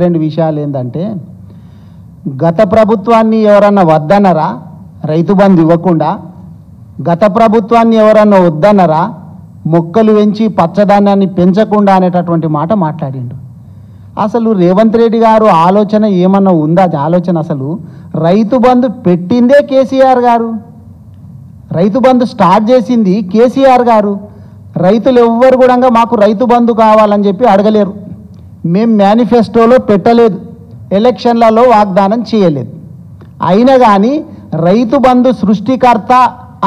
రెండు విషయాలు ఏంటంటే గత ప్రభుత్వాన్ని ఎవరన్నా వద్దనరా రైతు బంధు ఇవ్వకుండా గత ప్రభుత్వాన్ని ఎవరన్నా వద్దనరా మొక్కలు పెంచి పచ్చదనాన్ని పెంచకుండా అనేటటువంటి మాట మాట్లాడిండు. అసలు రేవంత్ రెడ్డి గారు ఆలోచన ఏమన్నా ఉందా? ఆలోచన అసలు రైతు బంధు పెట్టిందే కేసీఆర్ గారు, రైతు బంధు స్టార్ట్ చేసింది కేసీఆర్ గారు. రైతులు ఎవ్వరు కూడా మాకు రైతు బంధు కావాలని చెప్పి అడగలేరు. మేము మేనిఫెస్టోలో పెట్టలేదు, ఎలక్షన్లలో వాగ్దానం చేయలేదు. అయినా కానీ రైతు బంధు సృష్టికర్త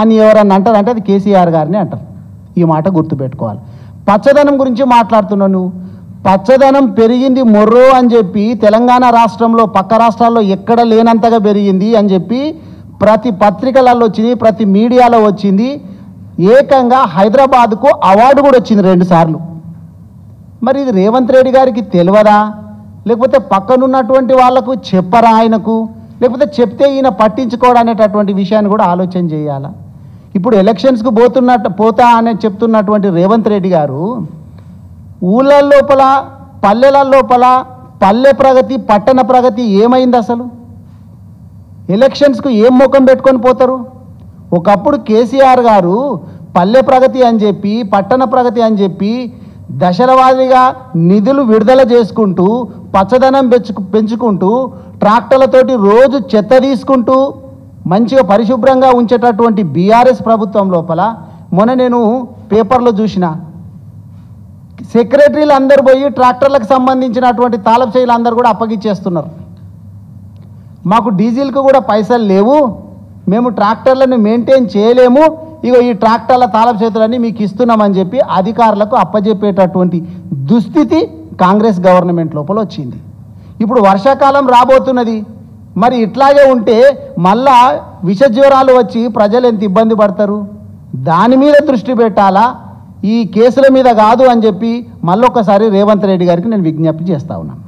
అని ఎవరన్నా అంటారంటే అది కేసీఆర్ గారిని అంటారు. ఈ మాట గుర్తుపెట్టుకోవాలి. పచ్చదనం గురించి మాట్లాడుతున్నావు నువ్వు. పచ్చదనం పెరిగింది మొర్రో అని చెప్పి తెలంగాణ రాష్ట్రంలో పక్క రాష్ట్రాల్లో ఎక్కడ లేనంతగా పెరిగింది అని చెప్పి ప్రతి పత్రికలలో వచ్చింది, ప్రతి మీడియాలో వచ్చింది. ఏకంగా హైదరాబాద్కు అవార్డు కూడా వచ్చింది 2 సార్లు. మరి ఇది రేవంత్ రెడ్డి గారికి తెలియదా? లేకపోతే పక్కనున్నటువంటి వాళ్లకు చెప్పరా ఆయనకు? లేకపోతే చెప్తే ఈయన పట్టించుకోవడం అనేటటువంటి విషయాన్ని కూడా ఆలోచన చేయాలా? ఇప్పుడు ఎలక్షన్స్కు పోతా అని చెప్తున్నటువంటి రేవంత్ రెడ్డి గారు ఊళ్ళ లోపల పల్లెల లోపల పల్లె ప్రగతి పట్టణ ప్రగతి ఏమైంది? అసలు ఎలక్షన్స్కు ఏం ముఖం పెట్టుకొని పోతారు? ఒకప్పుడు కేసీఆర్ గారు పల్లె ప్రగతి అని చెప్పి పట్టణ ప్రగతి అని చెప్పి దశల వారీగా నిధులు విడుదల చేసుకుంటూ పచ్చదనం పెంచుకుంటూ ట్రాక్టర్లతోటి రోజు చెత్త తీసుకుంటూ మంచిగా పరిశుభ్రంగా ఉంచేటటువంటి బీఆర్ఎస్ ప్రభుత్వం లోపల మొన్న నేను పేపర్లో చూసిన సెక్రటరీలు అందరు పోయి ట్రాక్టర్లకు సంబంధించినటువంటి తాళపు చేయిలు అందరూ కూడా అప్పగిచ్చేస్తున్నారు. మాకు డీజిల్కు కూడా పైసలు లేవు, మేము ట్రాక్టర్లను మెయింటైన్ చేయలేము, ఇగో ఈ ట్రాక్టర్ల తాళపు చేతులన్నీ మీకు ఇస్తున్నామని చెప్పి అధికారులకు అప్పజెప్పేటటువంటి దుస్థితి కాంగ్రెస్ గవర్నమెంట్ లోపల వచ్చింది. ఇప్పుడు వర్షాకాలం రాబోతున్నది. మరి ఇట్లాగే ఉంటే మళ్ళా విష జ్వరాలు వచ్చి ప్రజలు ఎంత ఇబ్బంది పడతారు? దాని మీద దృష్టి పెట్టాలా, ఈ కేసుల మీద కాదు అని చెప్పి మళ్ళొకసారి రేవంత్ రెడ్డి గారికి నేను విజ్ఞప్తి చేస్తా ఉన్నాను.